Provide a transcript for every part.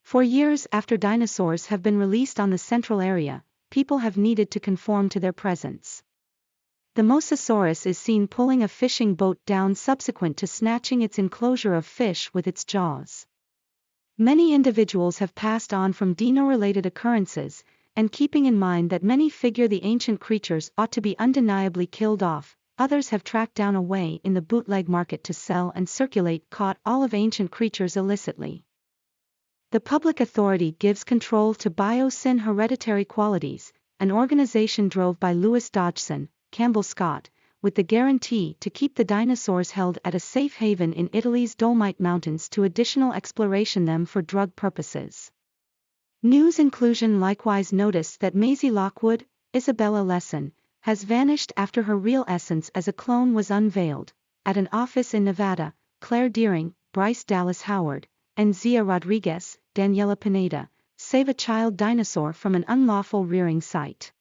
For years after dinosaurs have been released on the central area, people have needed to conform to their presence. The Mosasaurus is seen pulling a fishing boat down subsequent to snatching its enclosure of fish with its jaws. Many individuals have passed on from dino-related occurrences, and keeping in mind that many figure the ancient creatures ought to be undeniably killed off, others have tracked down a way in the bootleg market to sell and circulate caught all of ancient creatures illicitly. The public authority gives control to BioSyn Hereditary Qualities, an organization drove by Lewis Dodgson, Campbell Scott, with the guarantee to keep the dinosaurs held at a safe haven in Italy's Dolemite Mountains to additional exploration them for drug purposes. News inclusion likewise noticed that Maisie Lockwood, Isabella Lesson, has vanished after her real essence as a clone was unveiled. At an office in Nevada, Claire Deering, Bryce Dallas Howard, and Zia Rodriguez, Daniela Pineda, save a child dinosaur from an unlawful rearing site.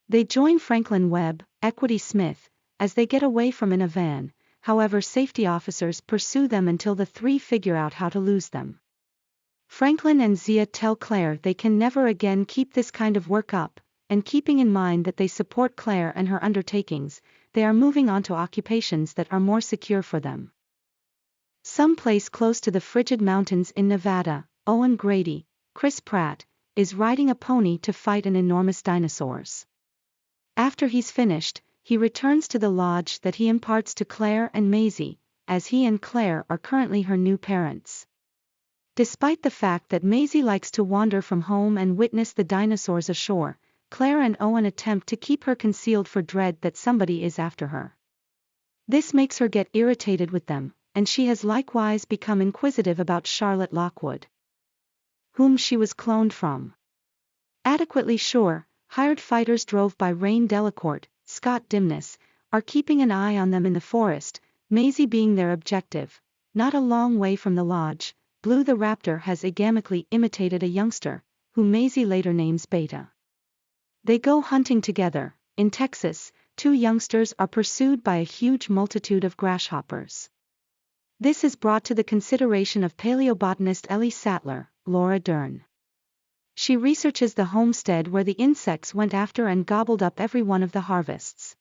They join Franklin Webb, Equity Smith, as they get away from in a van, however safety officers pursue them until the three figure out how to lose them. Franklin and Zia tell Claire they can never again keep this kind of work up, and keeping in mind that they support Claire and her undertakings, they are moving on to occupations that are more secure for them. Someplace close to the frigid mountains in Nevada, Owen Grady, Chris Pratt, is riding a pony to fight an enormous dinosaurs. After he's finished, he returns to the lodge that he imparts to Claire and Maisie, as he and Claire are currently her new parents. Despite the fact that Maisie likes to wander from home and witness the dinosaurs ashore, Claire and Owen attempt to keep her concealed for dread that somebody is after her. This makes her get irritated with them, and she has likewise become inquisitive about Charlotte Lockwood, whom she was cloned from. Adequately sure, hired fighters drove by Rain Delacourt, Scott Dimness, are keeping an eye on them in the forest, Maisie being their objective. Not a long way from the lodge, Blue the raptor has agamically imitated a youngster, who Maisie later names Beta. They go hunting together. In Texas, two youngsters are pursued by a huge multitude of grasshoppers. This is brought to the consideration of paleobotanist Ellie Sattler, Laura Dern. She researches the homestead where the insects went after and gobbled up every one of the harvests.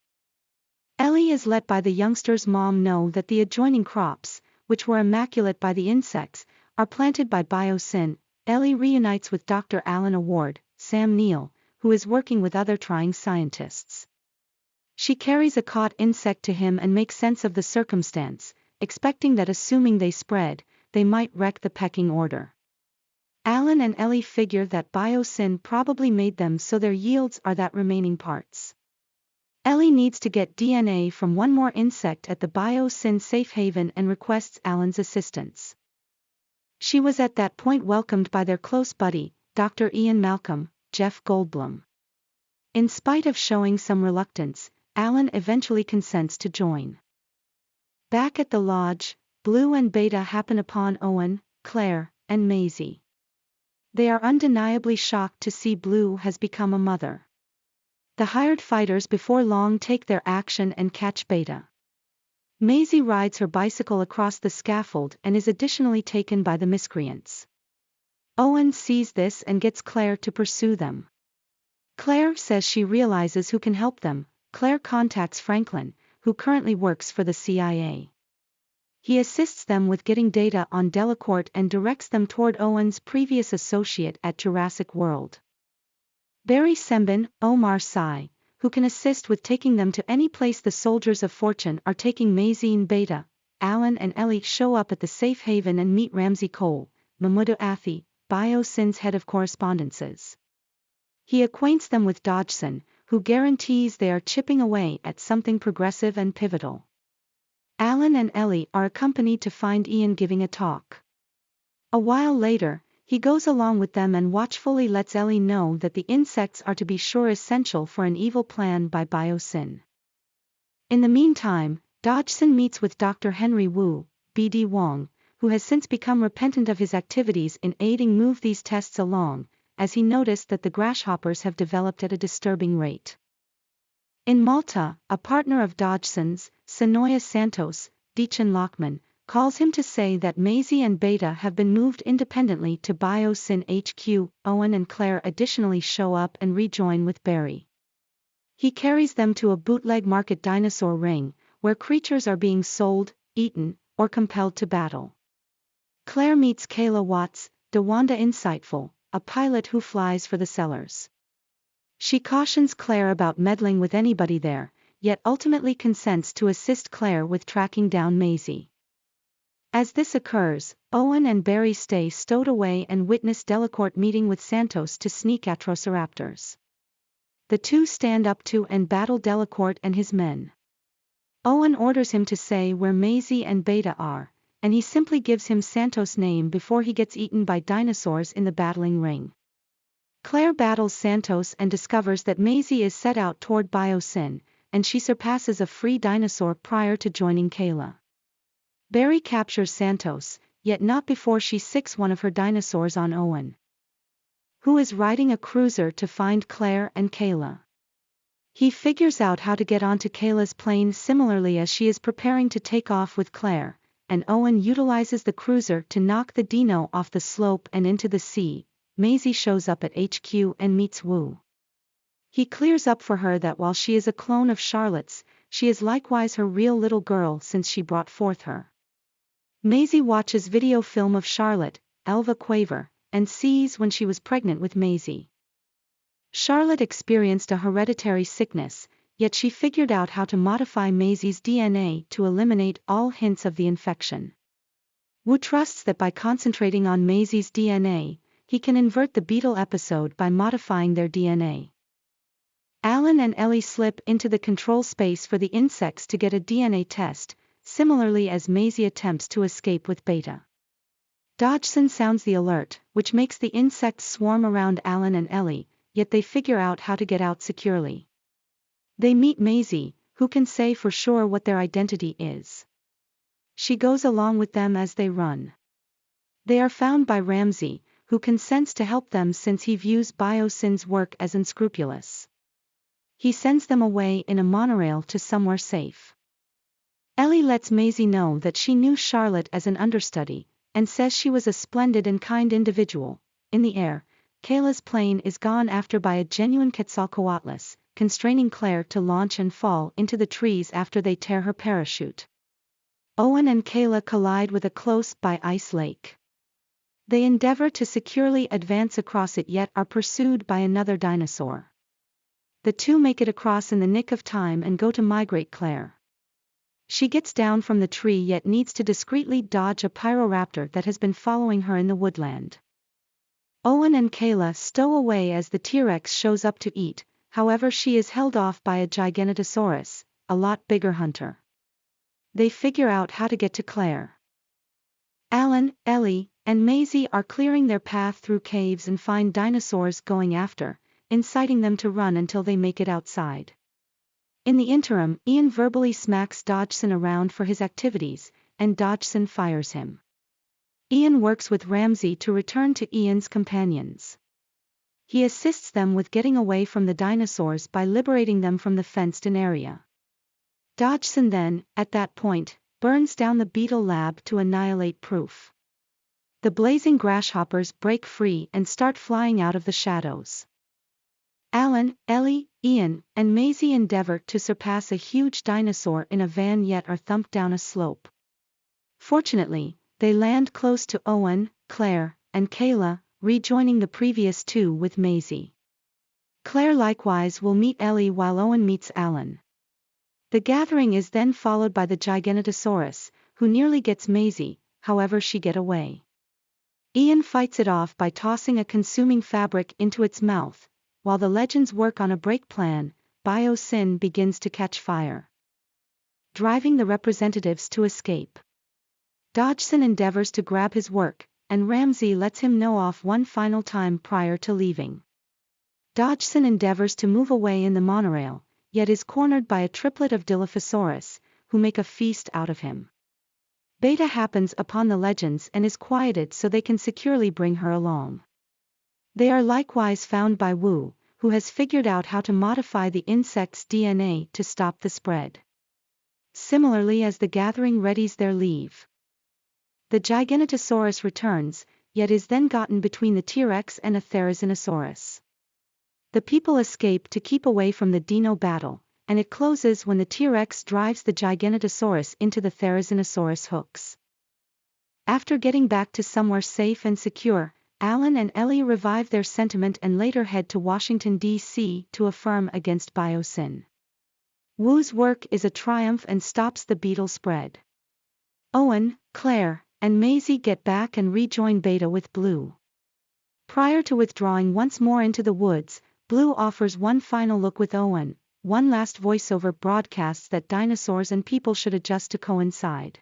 Ellie is let by the youngster's mom know that the adjoining crops, which were immaculate by the insects, are planted by BioSyn. Ellie reunites with Dr. Alan Award, Sam Neill, who is working with other trying scientists. She carries a caught insect to him and makes sense of the circumstance, expecting that assuming they spread, they might wreck the pecking order. Alan and Ellie figure that BioSyn probably made them so their yields are that remaining parts. Ellie needs to get DNA from one more insect at the BioSyn safe haven and requests Alan's assistance. She was at that point welcomed by their close buddy, Dr. Ian Malcolm, Jeff Goldblum. In spite of showing some reluctance, Alan eventually consents to join. Back at the lodge, Blue and Beta happen upon Owen, Claire, and Maisie. They are undeniably shocked to see Blue has become a mother. The hired fighters before long take their action and catch Beta. Maisie rides her bicycle across the scaffold and is additionally taken by the miscreants. Owen sees this and gets Claire to pursue them. Claire says she realizes who can help them. Claire contacts Franklin, who currently works for the CIA. He assists them with getting data on Delacourt and directs them toward Owen's previous associate at Jurassic World, Barry Sembin, Omar Sy, who can assist with taking them to any place the soldiers of fortune are taking Maisie and Beta. Alan and Ellie show up at the safe haven and meet Ramsey Cole, Mahmoud Athi, BioSyn's head of correspondences. He acquaints them with Dodgson, who guarantees they are chipping away at something progressive and pivotal. Alan and Ellie are accompanied to find Ian giving a talk. A while later, he goes along with them and watchfully lets Ellie know that the insects are to be sure essential for an evil plan by BioSyn. In the meantime, Dodgson meets with Dr. Henry Wu, B.D. Wong, who has since become repentant of his activities in aiding move these tests along, as he noticed that the grasshoppers have developed at a disturbing rate. In Malta, a partner of Dodgson's, Sonoya Santos, Deacon Lockman, calls him to say that Maisie and Beta have been moved independently to BioSyn HQ. Owen and Claire additionally show up and rejoin with Barry. He carries them to a bootleg market dinosaur ring, where creatures are being sold, eaten, or compelled to battle. Claire meets Kayla Watts, DeWanda Insightful, a pilot who flies for the sellers. She cautions Claire about meddling with anybody there, yet ultimately consents to assist Claire with tracking down Maisie. As this occurs, Owen and Barry stay stowed away and witness Delacourt meeting with Santos to sneak Atrociraptors. The two stand up to and battle Delacourt and his men. Owen orders him to say where Maisie and Beta are, and he simply gives him Santos' name before he gets eaten by dinosaurs in the battling ring. Claire battles Santos and discovers that Maisie is set out toward BioSyn, and she surpasses a free dinosaur prior to joining Kayla. Barry captures Santos, yet not before she sicks one of her dinosaurs on Owen, who is riding a cruiser to find Claire and Kayla. He figures out how to get onto Kayla's plane similarly as she is preparing to take off with Claire, and Owen utilizes the cruiser to knock the dino off the slope and into the sea. Maisie shows up at HQ and meets Wu. He clears up for her that while she is a clone of Charlotte's, she is likewise her real little girl since she brought forth her. Maisie watches video film of Charlotte, Elva Quaver, and sees when she was pregnant with Maisie. Charlotte experienced a hereditary sickness, yet she figured out how to modify Maisie's DNA to eliminate all hints of the infection. Wu trusts that by concentrating on Maisie's DNA, he can invert the beetle episode by modifying their DNA. Alan and Ellie slip into the control space for the insects to get a DNA test, similarly as Maisie attempts to escape with Beta. Dodgson sounds the alert, which makes the insects swarm around Alan and Ellie, yet they figure out how to get out securely. They meet Maisie, who can say for sure what their identity is. She goes along with them as they run. They are found by Ramsey, who consents to help them since he views BioSyn's work as unscrupulous. He sends them away in a monorail to somewhere safe. Ellie lets Maisie know that she knew Charlotte as an understudy, and says she was a splendid and kind individual. In the air, Kayla's plane is gone after by a genuine Quetzalcoatlus, constraining Claire to launch and fall into the trees after they tear her parachute. Owen and Kayla collide with a close-by ice lake. They endeavor to securely advance across it yet are pursued by another dinosaur. The two make it across in the nick of time and go to migrate Claire. She gets down from the tree yet needs to discreetly dodge a pyroraptor that has been following her in the woodland. Owen and Kayla stow away as the T-Rex shows up to eat, however she is held off by a Giganotosaurus, a lot bigger hunter. They figure out how to get to Claire. Alan, Ellie, and Maisie are clearing their path through caves and find dinosaurs going after, inciting them to run until they make it outside. In the interim, Ian verbally smacks Dodgson around for his activities, and Dodgson fires him. Ian works with Ramsey to return to Ian's companions. He assists them with getting away from the dinosaurs by liberating them from the fenced-in area. Dodgson then, at that point, burns down the beetle lab to annihilate proof. The blazing grasshoppers break free and start flying out of the shadows. Alan, Ellie, Ian, and Maisie endeavor to surpass a huge dinosaur in a van yet are thumped down a slope. Fortunately, they land close to Owen, Claire, and Kayla, rejoining the previous two with Maisie. Claire likewise will meet Ellie while Owen meets Alan. The gathering is then followed by the Giganotosaurus, who nearly gets Maisie, however she gets away. Ian fights it off by tossing a consuming fabric into its mouth. While the legends work on a break plan, BioSyn begins to catch fire, driving the representatives to escape. Dodgson endeavors to grab his work, and Ramsey lets him know off one final time prior to leaving. Dodgson endeavors to move away in the monorail, yet is cornered by a triplet of Dilophosaurus, who make a feast out of him. Beta happens upon the legends and is quieted so they can securely bring her along. They are likewise found by Wu, who has figured out how to modify the insect's DNA to stop the spread. Similarly as the gathering readies their leave, The Giganotosaurus returns, yet is then gotten between the T-Rex and a Therizinosaurus. The people escape to keep away from the dino battle, and it closes when the T-Rex drives the Giganotosaurus into the Therizinosaurus hooks. After getting back to somewhere safe and secure, Alan and Ellie revive their sentiment and later head to Washington, D.C. to affirm against BioSyn. Wu's work is a triumph and stops the beetle spread. Owen, Claire, and Maisie get back and rejoin Beta with Blue. Prior to withdrawing once more into the woods, Blue offers one final look with Owen. One last voiceover broadcasts that dinosaurs and people should adjust to coincide.